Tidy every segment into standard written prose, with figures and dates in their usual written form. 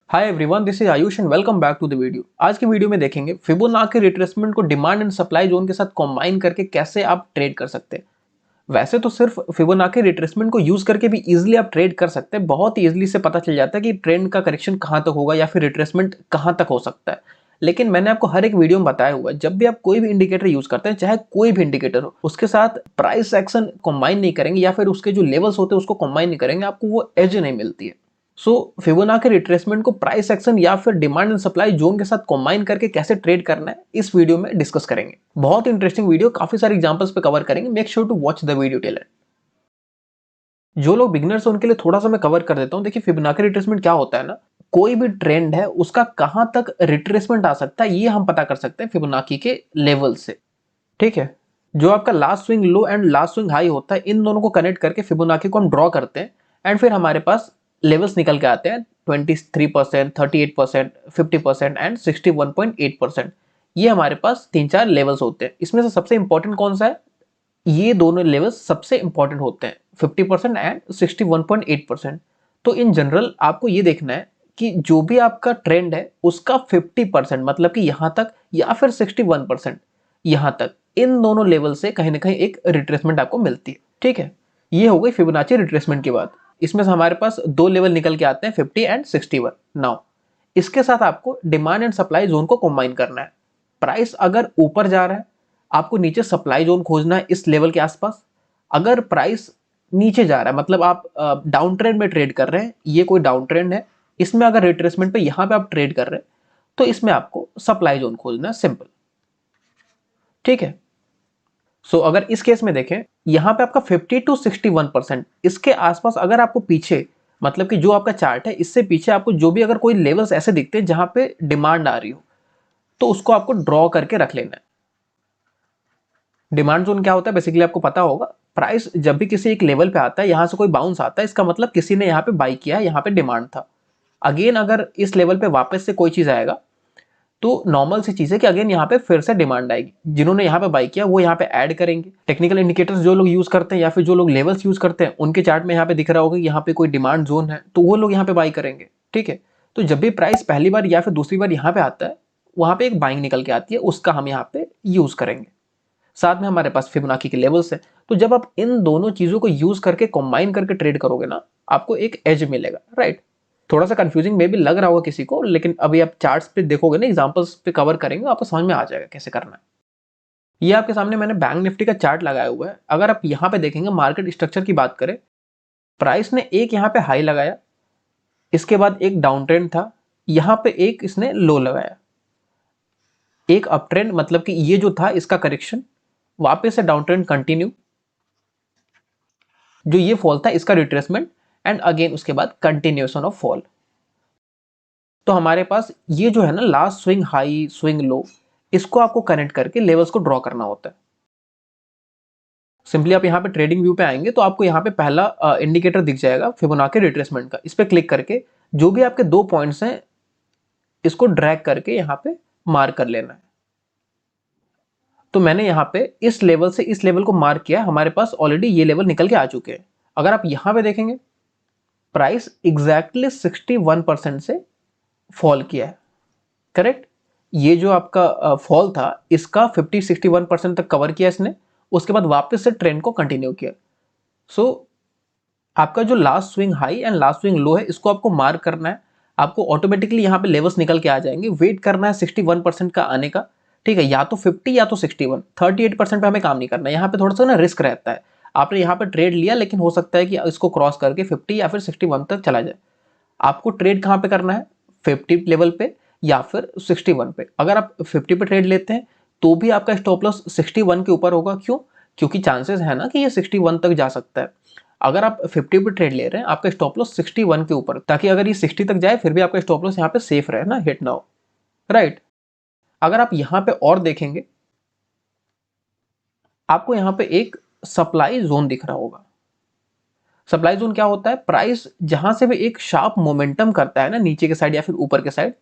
Hi everyone, this is Ayush and welcome back to the video. आज की video में देखेंगे फिबोनाची रिट्रेसमेंट को डिमांड एंड सप्लाई जोन के साथ कंबाइन करके कैसे आप ट्रेड कर सकते हैं। वैसे तो सिर्फ फिबोनाची रिट्रेसमेंट को यूज करके भी इजीली आप ट्रेड कर सकते हैं। बहुत ही इजीली से पता चल जाता है कि ट्रेंड का करेक्शन कहां तक होगा या फिर रिट्रेसमेंट कहां तक हो सकता है। लेकिन मैंने आपको हर एक वीडियो में बताया हुआ है, जब भी आप कोई भी इंडिकेटर यूज करते हैं, चाहे कोई भी इंडिकेटर हो, उसके साथ प्राइस एक्शन कंबाइन नहीं करेंगे या फिर उसके जो लेवल्स होते हैं उसको कंबाइन नहीं करेंगे, आपको वो एज नहीं मिलती है। सो फिबोनाची रिट्रेसमेंट को प्राइस एक्शन या फिर डिमांड एंड सप्लाई जोन के साथ कंबाइन करके कैसे ट्रेड करना है, इस वीडियो में डिस्कस करेंगे। बहुत इंटरेस्टिंग वीडियो, काफी सारे एग्जांपल्स पे कवर करेंगे। Make sure to watch the video till end. जो लोग बिगिनर्स हैं उनके लिए थोड़ा सा मैं कवर कर देता हूं। देखिए, फिबोनाची रिट्रेसमेंट क्या होता है ना, कोई भी ट्रेंड है उसका कहां तक रिट्रेसमेंट आ सकता है ये हम पता कर सकते हैं फिबोनाची के लेवल से। ठीक है, जो आपका last swing low and last swing high होता है, इन दोनों को कनेक्ट करके फिबोनाची को हम ड्रॉ करते हैं एंड फिर हमारे पास लेवल्स निकल के आते हैं 23%, 38%, 50% एंड 61.8%। ये हमारे पास तीन चार लेवल्स होते हैं। इसमें से सबसे इंपॉर्टेंट कौन सा है? ये दोनों लेवल्स सबसे इंपॉर्टेंट होते हैं, 50% एंड 61.8%। तो इन जनरल आपको ये देखना है कि जो भी आपका ट्रेंड है उसका 50%, मतलब कि यहां तक, या फिर 61% यहां तक, इन दोनों लेवल से कहीं ना कहीं एक रिट्रेसमेंट आपको मिलती है। ठीक है, ये हो गई फिबोनाची रिट्रेसमेंट की बात। इसमें से हमारे पास दो लेवल निकल के आते हैं, 50 एंड 61। नाउ इसके साथ आपको डिमांड एंड सप्लाई जोन को कंबाइन करना है। प्राइस अगर ऊपर जा रहा है, आपको नीचे सप्लाई जोन खोजना है इस लेवल के आसपास। अगर प्राइस नीचे जा रहा है, मतलब आप डाउन ट्रेंड में ट्रेड कर रहे हैं, ये कोई डाउन ट्रेंड है, इसमें अगर रिट्रेसमेंट पे यहां पे आप ट्रेड कर रहे हैं, तो इसमें आपको सप्लाई जोन खोजना है, सिंपल। ठीक है, सो अगर इस केस में देखें, यहां पे आपका 50 टू 61%, इसके आसपास अगर आपको पीछे, मतलब कि जो आपका चार्ट है इससे पीछे आपको जो भी अगर कोई लेवल्स ऐसे दिखते हैं जहां पे डिमांड आ रही हो, तो उसको आपको ड्रॉ करके रख लेना है। डिमांड जोन क्या होता है बेसिकली आपको पता होगा। प्राइस जब भी किसी एक लेवल पे आता है, यहां से कोई बाउंस आता है, इसका मतलब किसी ने यहाँ पे बाई किया है, यहाँ पे डिमांड था। अगेन अगर इस लेवल पे वापस से कोई चीज आएगा, तो नॉर्मल सी चीज है कि अगेन यहाँ पे फिर से डिमांड आएगी। जिन्होंने यहाँ पे बाई किया वो यहाँ पे ऐड करेंगे। टेक्निकल इंडिकेटर्स जो लोग यूज करते हैं या फिर जो लोग लेवल्स यूज करते हैं, उनके चार्ट में यहाँ पे दिख रहा होगा कि यहाँ पे कोई डिमांड जोन है, तो वो लोग यहाँ पे बाई करेंगे। ठीक है, तो जब भी प्राइस पहली बार या फिर दूसरी बार यहाँ पे आता है, वहां पे एक बाइंग निकल के आती है, उसका हम यहाँ पे यूज करेंगे। साथ में हमारे पास फिबोनाची के लेवल्स है। तो जब आप इन दोनों चीजों को यूज करके कंबाइन करके ट्रेड करोगे ना, आपको एक एज मिलेगा, राइट। थोड़ा सा कंफ्यूजिंग में भी लग रहा होगा किसी को, लेकिन अभी आप चार्ट्स पे देखोगे ना, एग्जांपल्स पे कवर करेंगे, आपको समझ में आ जाएगा कैसे करना है। ये आपके सामने मैंने बैंक निफ्टी का चार्ट लगाया हुआ है। अगर आप यहाँ पे देखेंगे, मार्केट स्ट्रक्चर की बात करें, प्राइस ने एक यहाँ पे हाई लगाया, इसके बाद एक डाउन ट्रेंड था, यहाँ पे एक इसने लो लगाया, एक अप ट्रेंड, मतलब कि ये जो था इसका करेक्शन, वापस से डाउन ट्रेंड कंटिन्यू, जो ये फॉल था इसका रिट्रेसमेंट, एंड अगेन उसके बाद कंटिन्यूएशन ऑफ फॉल। तो हमारे पास ये जो है ना, last swing high swing low, इसको आपको कनेक्ट करके लेवल्स को ड्रॉ करना होता है। सिंपली आप यहाँ पे ट्रेडिंग व्यू पे आएंगे तो आपको यहाँ पे पहला इंडिकेटर दिख जाएगा फिबोनाची रिट्रेसमेंट का। इस पे क्लिक करके जो भी आपके दो पॉइंट्स हैं, इसको ड्रैग करके यहाँ पे मार्क कर लेना है। तो मैंने यहाँ पे इस लेवल से इस लेवल को मार्क किया, हमारे पास ऑलरेडी ये लेवल निकल के आ चुके हैं। अगर आप यहाँ पे देखेंगे, प्राइस एग्जैक्टली 61% से फॉल किया है, करेक्ट। ये जो आपका फॉल था, इसका 50-61% तक कवर किया इसने, उसके बाद वापस से ट्रेंड को कंटिन्यू किया। सो आपका जो last swing high and last swing low है, इसको आपको मार्क करना है। आपको ऑटोमेटिकली यहाँ पे लेवल्स निकल के आ जाएंगे। वेट करना है 61% का आने का। ठीक है, या तो 50 या तो 61। 38% पे हमें काम नहीं करना है। यहाँ पे थोड़ा सा ना रिस्क रहता है। आपने यहाँ पे ट्रेड लिया, लेकिन हो सकता है कि इसको क्रॉस करके 50 या फिर 61 तक चला जाए। आपको ट्रेड कहाँ पे करना है? 50 लेवल पे या फिर 61 पे। अगर आप 50 पे ट्रेड लेते हैं तो भी आपका स्टॉप लॉस 61 के ऊपर होगा। क्यों? क्योंकि चांसेस है ना कि ये 61 तक जा सकता है। अगर आप 50 पे ट्रेड ले रहे हैं, आपका स्टॉप लॉस 61 के ऊपर, ताकि अगर ये 60 तक जाए फिर भी आपका स्टॉप लॉस यहाँ पे सेफ रहे ना, हिट ना हो, राइट। अगर आप यहाँ पे और देखेंगे, आपको यहाँ पे एक सप्लाई जोन दिख रहा होगा। सप्लाई जोन क्या होता है? प्राइस जहां से भी एक शार्प मोमेंटम करता है ना, नीचे के साइड या फिर ऊपर के साइड,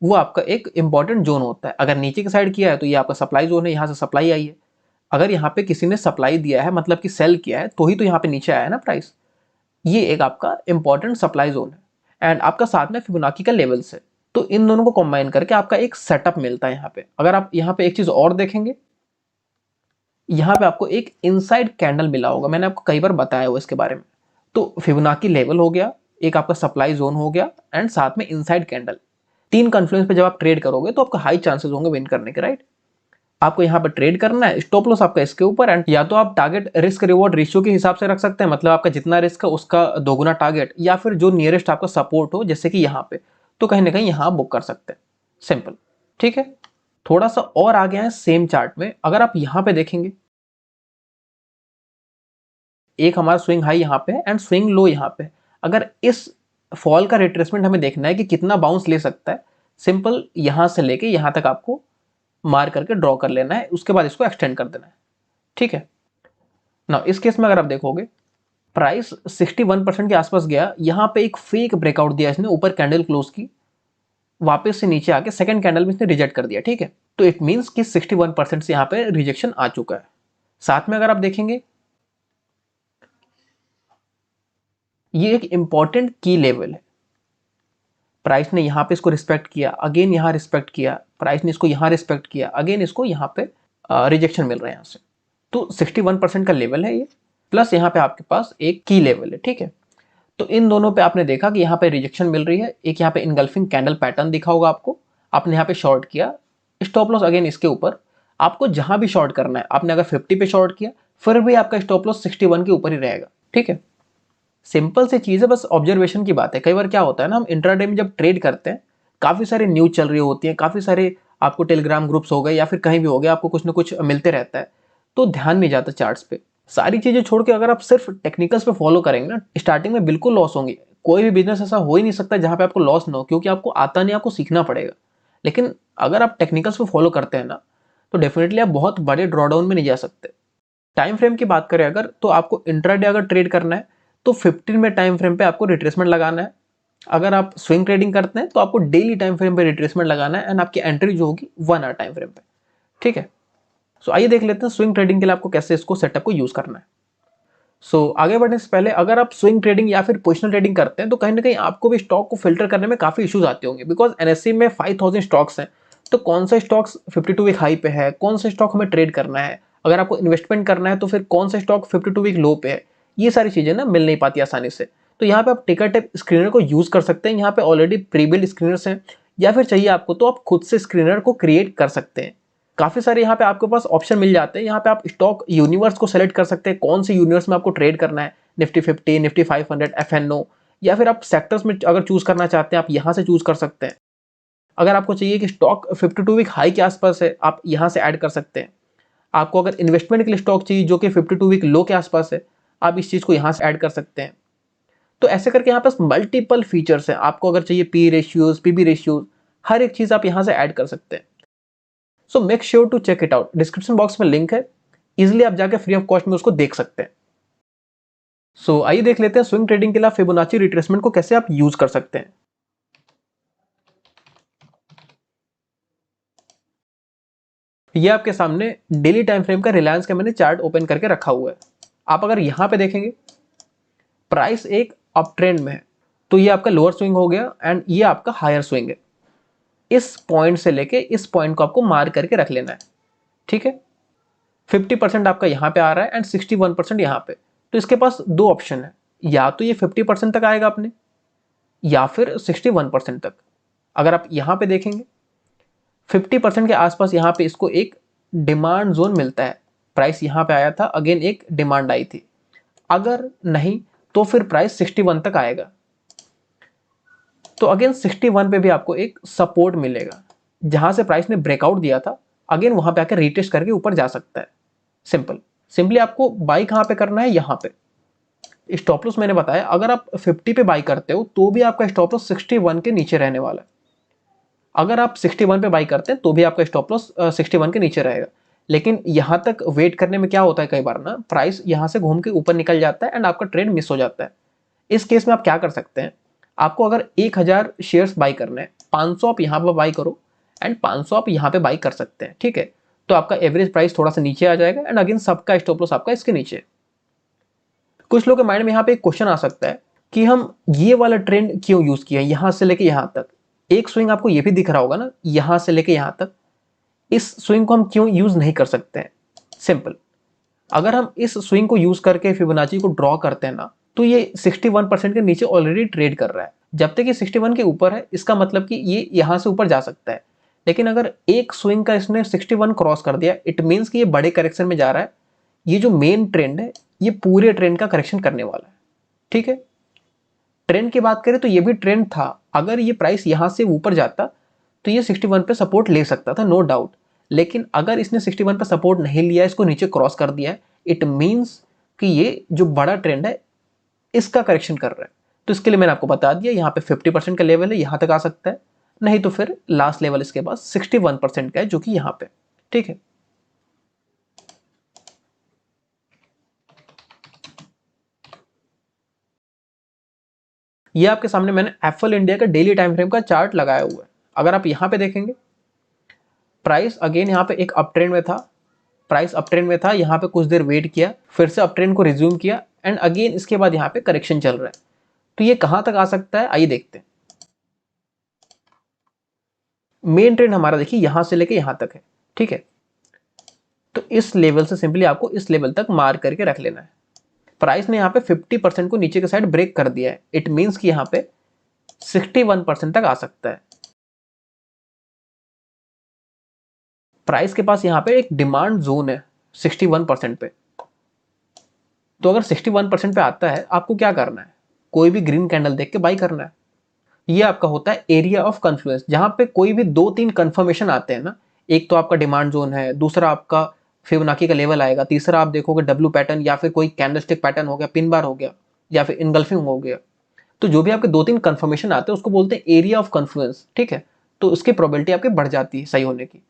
वो आपका एक इंपॉर्टेंट जोन होता है। अगर नीचे के साइड किया है तो ये आपका सप्लाई जोन है, यहाँ से सप्लाई आई है। अगर यहाँ पे किसी ने सप्लाई दिया है, मतलब कि सेल किया है, तो ही तो यहाँ पे नीचे आया है ना प्राइस। ये एक आपका इंपॉर्टेंट सप्लाई जोन है। एंड आपका साथ में फिबोनाची का लेवल्स है। तो इन दोनों को कंबाइन करके आपका एक सेटअप मिलता है यहाँ पे। अगर आप यहाँ पे एक चीज और देखेंगे, यहाँ पे आपको एक इनसाइड कैंडल मिला होगा, मैंने आपको कई बार बताया हुआ इसके बारे में। तो फिबोनाची लेवल हो गया, एक आपका सप्लाई जोन हो गया, एंड साथ में इनसाइड कैंडल। तीन कॉन्फ्लुएंस पे जब आप ट्रेड करोगे तो आपका हाई चांसेस होंगे विन करने के, राइट। आपको यहाँ पे ट्रेड करना है, स्टॉप लॉस आपका इसके ऊपर, एंड या तो आप टारगेट रिस्क रिवॉर्ड रेशियो के हिसाब से रख सकते हैं, मतलब आपका जितना रिस्क है उसका दोगुना टारगेट, या फिर जो नियरेस्ट आपका सपोर्ट हो जैसे कि यहाँ पे, तो कहीं ना कहीं यहाँ बुक कर सकते हैं, सिंपल। ठीक है, थोड़ा सा और आगे आए सेम चार्ट में। अगर आप यहाँ पे देखेंगे, एक हमारा स्विंग हाई यहाँ पे एंड स्विंग लो यहाँ पे। अगर इस फॉल का रिट्रेसमेंट हमें देखना है कि कितना बाउंस ले सकता है, सिंपल यहां से लेके यहां तक आपको मार करके ड्रॉ कर लेना है, उसके बाद इसको एक्सटेंड कर देना है। ठीक है ना, इस केस में अगर आप देखोगे प्राइस 61% के आसपास गया, यहां पे एक फेक ब्रेकआउट दिया इसने, ऊपर कैंडल क्लोज की, वापस से नीचे आके सेकंड कैंडल में इसने रिजेक्ट कर दिया। ठीक है, तो इट मींस कि 61% से यहां पे रिजेक्शन आ चुका है। साथ में अगर आप देखेंगे, ये एक इंपॉर्टेंट की लेवल है। प्राइस ने यहां पे इसको रिस्पेक्ट किया, अगेन यहां रिस्पेक्ट किया, प्राइस ने इसको यहां रिस्पेक्ट किया, अगेन इसको यहां पे रिजेक्शन मिल रहा है यहां से। तो 61% का लेवल है ये, प्लस यहाँ पे आपके पास एक की लेवल है। ठीक है, तो इन दोनों पे आपने देखा कि यहाँ पे रिजेक्शन मिल रही है, एक यहाँ पे इनगल्फिंग कैंडल पैटर्न दिखा होगा आपको, आपने यहाँ पे शॉर्ट किया, स्टॉप लॉस अगेन इसके ऊपर। आपको जहां भी शॉर्ट करना है, आपने अगर 50 पे शॉर्ट किया फिर भी आपका स्टॉप लॉस 61 के ऊपर ही रहेगा। ठीक है, सिंपल सी चीज है, बस ऑब्जर्वेशन की बात है। कई बार क्या होता है ना, हम इंट्राडे में जब ट्रेड करते हैं, काफी सारे न्यूज चल रही होती है, काफी सारे आपको टेलीग्राम ग्रुप्स हो गए या फिर कहीं भी हो गया, आपको कुछ ना कुछ मिलते रहता है, तो ध्यान नहीं जाता चार्ट्स पे। सारी चीजें छोड़ के अगर आप सिर्फ टेक्निकल्स पे फॉलो करेंगे ना, स्टार्टिंग में बिल्कुल लॉस होंगे। कोई भी बिजनेस ऐसा हो ही नहीं सकता जहां पे आपको लॉस ना हो, क्योंकि आपको आता नहीं, आपको सीखना पड़ेगा। लेकिन अगर आप टेक्निकल्स पे फॉलो करते हैं ना, तो डेफिनेटली आप बहुत बड़े ड्रॉडाउन में नहीं जा सकते। टाइम फ्रेम की बात करें अगर, तो आपको इंट्राडे अगर ट्रेड करना है तो 15 में टाइम फ्रेम पे आपको रिट्रेसमेंट लगाना है। अगर आप स्विंग ट्रेडिंग करते हैं तो आपको डेली टाइम फ्रेम पे रिट्रेसमेंट लगाना है, एंड आपकी एंट्री जो होगी 1 आवर टाइम फ्रेम पे। ठीक है, सो आइए देख लेते हैं स्विंग ट्रेडिंग के लिए आपको कैसे इसको सेटअप को यूज करना है। आगे बढ़ने से पहले, अगर आप स्विंग ट्रेडिंग या फिर पोजिशनल ट्रेडिंग करते हैं तो कहीं ना कहीं आपको भी स्टॉक को फिल्टर करने में काफी इश्यूज आते होंगे, बिकॉज एनएससी में 5000 स्टॉक्स हैं। तो कौन सा स्टॉक्स 52 वीक हाई पे है, कौन सा स्टॉक हमें ट्रेड करना है, अगर आपको इन्वेस्टमेंट करना है तो फिर कौन सा स्टॉक 52 वीक लो पे है, ये सारी चीजें ना मिल नहीं पाती आसानी से। तो यहाँ पे आप टिकर टेप स्क्रीनर को यूज कर सकते हैं, यहाँ पे ऑलरेडी प्री बिल्ड स्क्रीनर्स हैं, या फिर चाहिए आपको तो आप खुद से स्क्रीनर को क्रिएट कर सकते हैं। काफी सारे यहाँ पे आपके पास ऑप्शन मिल जाते हैं। यहाँ पे आप स्टॉक यूनिवर्स को सेलेक्ट कर सकते हैं, कौन से यूनिवर्स में आपको ट्रेड करना है, निफ्टी 50, निफ्टी 500, एफएनओ, या फिर आप सेक्टर्स में अगर चूज करना चाहते हैं आप यहाँ से चूज कर सकते हैं। अगर आपको चाहिए कि स्टॉक 52 वीक हाई के आसपास है, आप यहाँ से ऐड कर सकते हैं। आपको अगर इन्वेस्टमेंट के लिए स्टॉक चाहिए जो कि 52 वीक लो के आसपास है, आप इस चीज को यहाँ से ऐड कर सकते हैं। तो ऐसे करके यहाँ पास मल्टीपल फीचर्स हैं। आपको अगर चाहिए पी रेशियोज, पीबी रेशियोज, हर एक चीज आप यहाँ से ऐड कर सकते हैं। So make sure to check it out, description box में लिंक है, इजिली आप जाके फ्री ऑफ कॉस्ट में उसको देख सकते हैं। आइए देख लेते हैं स्विंग ट्रेडिंग के लिए फिबोनाची रिट्रेसमेंट को कैसे आप यूज कर सकते हैं। ये आपके सामने डेली टाइम फ्रेम का रिलायंस का मैंने चार्ट ओपन करके रखा हुआ है। आप अगर यहां पे देखेंगे, प्राइस एक अप ट्रेंड में है, तो ये आपका लोअर स्विंग हो गया एंड ये आपका हायर स्विंग है। इस पॉइंट से लेके इस पॉइंट को आपको मार करके रख लेना है। ठीक है, 50% आपका यहां पे आ रहा है एंड 61% यहां पे। तो इसके पास दो ऑप्शन है, या तो ये 50% तक आएगा अपने, या फिर 61% तक। अगर आप यहां पे देखेंगे 50% के आसपास यहाँ पे इसको एक डिमांड जोन मिलता है। प्राइस यहाँ पे आया था, अगेन एक डिमांड आई थी। अगर नहीं तो फिर प्राइस 61 तक आएगा, तो अगेन 61 पे भी आपको एक सपोर्ट मिलेगा, जहां से प्राइस ने ब्रेकआउट दिया था, अगेन वहां पे आकर रीटेस्ट करके ऊपर जा सकता है। सिंपली आपको बाई कहां पे करना है, यहां पे। स्टॉप लॉस मैंने बताया, अगर आप 50 पे बाई करते हो तो भी आपका स्टॉप लॉस 61 के नीचे रहने वाला है। अगर आप 61 पे बाई करते हैं तो भी आपका स्टॉप लॉस 61 के नीचे रहेगा। लेकिन यहां तक वेट करने में क्या होता है, कई बार ना प्राइस यहां से घूम के ऊपर निकल जाता है एंड आपका ट्रेड मिस हो जाता है। इस केस में आप क्या कर सकते हैं, आपको अगर 1000 शेयर्स बाई करने हैं, 500 आप यहां पर बाई करो एंड 500 आप यहां पे बाई कर सकते हैं। ठीक है, तो आपका एवरेज प्राइस थोड़ा सा नीचे आ जाएगा एंड अगेन सबका स्टॉप लॉस आपका इसके नीचे। कुछ लोगों के माइंड में यहाँ पे एक क्वेश्चन आ सकता है, कि हम ये वाला ट्रेंड क्यों यूज किया, यहां से लेके यहां तक। एक स्विंग आपको ये भी दिख रहा होगा ना, यहां से लेके यहां तक, इस स्विंग को हम क्यों यूज नहीं कर सकते हैं? सिंपल, अगर हम इस स्विंग को यूज करके फिबोनाची को ड्रॉ करते हैं ना, तो ये 61% के नीचे ऑलरेडी ट्रेड कर रहा है। जब तक ये 61 के ऊपर है, इसका मतलब कि ये यहां से ऊपर जा सकता है। लेकिन अगर एक स्विंग का इसने 61 क्रॉस कर दिया, इट मीन्स कि ये बड़े करेक्शन में जा रहा है। ये जो मेन ट्रेंड है, ये पूरे ट्रेंड का करेक्शन करने वाला है। ठीक है, ट्रेंड की बात करें तो ये भी ट्रेंड था। अगर ये प्राइस यहां से ऊपर जाता तो ये 61 पे सपोर्ट ले सकता था, नो डाउट। लेकिन अगर इसने 61 पे सपोर्ट नहीं लिया, इसको नीचे क्रॉस कर दिया है, इट मीन्स कि ये जो बड़ा ट्रेंड है इसका करेक्शन कर रहा है। तो इसके लिए मैंने आपको बता दिया, यहाँ पे 50% का लेवल है, यहां तक आ सकता है। नहीं तो फिर लास्ट लेवल इसके पास 61% का है, जो कि यहाँ पे। ठीक है, ये आपके सामने मैंने एफएल इंडिया का डेली टाइम फ्रेम का चार्ट लगाया हुआ है। अगर आप यहाँ पे देखेंगे, प्राइस अगेन यहाँ पे एक अप ट्रेंड में था, प्राइस अप ट्रेंड में था, यहाँ पे कुछ देर वेट किया, फिर से अप ट्रेंड को रिज्यूम किया, एंड अगेन इसके बाद यहाँ पे करेक्शन चल रहा है। तो ये कहां तक आ सकता है, आइए देखते हैं। मेन ट्रेंड हमारा देखिए यहां से लेके यहां तक है। ठीक है, तो इस लेवल से सिंपली आपको इस लेवल तक मार करके रख लेना है। प्राइस ने यहाँ पे 50% को नीचे के साइड ब्रेक कर दिया है, इट मीन्स कि यहाँ पे 61% तक आ सकता है। प्राइस के पास यहाँ पे एक डिमांड जोन है 61% पे। तो अगर 61% पे आता है, आपको क्या करना है, कोई भी ग्रीन कैंडल देख के बाई करना है। ये आपका होता है एरिया ऑफ कन्फ्लुएंस, जहां पे कोई भी 2-3 कंफर्मेशन आते हैं ना। एक तो आपका डिमांड जोन है, दूसरा आपका फिबोनाची का लेवल आएगा, तीसरा आप देखोगे डब्ल्यू पैटर्न या फिर कोई कैंडलस्टिक पैटर्न हो गया, पिन बार हो गया, या फिर इनगल्फिंग हो गया। तो जो भी आपके 2-3 कंफर्मेशन आते हैं उसको बोलते हैं एरिया ऑफ कन्फ्लुएंस। ठीक है, तो उसकी प्रोबेबिलिटी आपकी बढ़ जाती है सही होने की।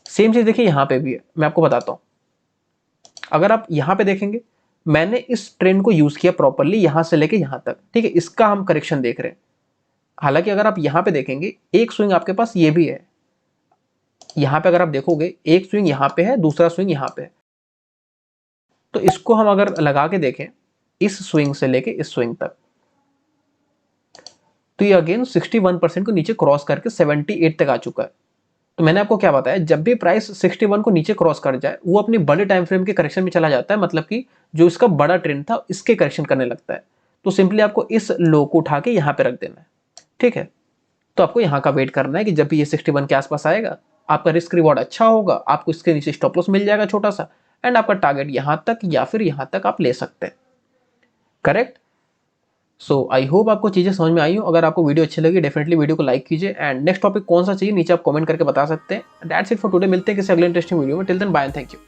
सेम चीज देखिए यहाँ पे भी है, मैं आपको बताता हूँ। अगर आप यहाँ पे देखेंगे, मैंने इस ट्रेंड को यूज किया प्रॉपरली यहां से लेके यहां तक। ठीक है, इसका हम करेक्शन देख रहे हैं। हालांकि अगर आप यहां पे देखेंगे, एक स्विंग आपके पास ये भी है। यहां पे अगर आप देखोगे, एक स्विंग यहां पे है, दूसरा स्विंग यहां पे है। तो इसको हम अगर लगा के देखें, इस स्विंग से लेके इस स्विंग तक, तो ये अगेन 61% को नीचे क्रॉस करके 78 तक आ चुका है। तो मैंने आपको क्या बताया, जब भी प्राइस 61 को नीचे क्रॉस कर जाए, वो अपनी बड़े टाइम फ्रेम के करेक्शन में चला जाता है, मतलब कि जो इसका बड़ा ट्रेंड था इसके करेक्शन करने लगता है। तो सिंपली आपको इस लो को उठा के यहां पे रख देना है। ठीक है, तो आपको यहाँ का वेट करना है कि जब भी ये 61 के आसपास आएगा, आपका रिस्क रिवॉर्ड अच्छा होगा, आपको इसके नीचे स्टॉप लॉस मिल जाएगा छोटा सा, एंड आपका टारगेट यहाँ तक या फिर यहाँ तक आप ले सकते हैं। करेक्ट। सो आई होप आपको चीजें समझ में आई हो। अगर आपको वीडियो अच्छी लगी, डेफिनेटली वीडियो को लाइक कीजिए, एंड नेक्स्ट टॉपिक कौन सा चाहिए नीचे आप कमेंट करके बता सकते हैं। दैट्स इट फॉर टुडे, मिलते हैं किसी अगले इंटरेस्टिंग वीडियो में। Till then bye and thank you.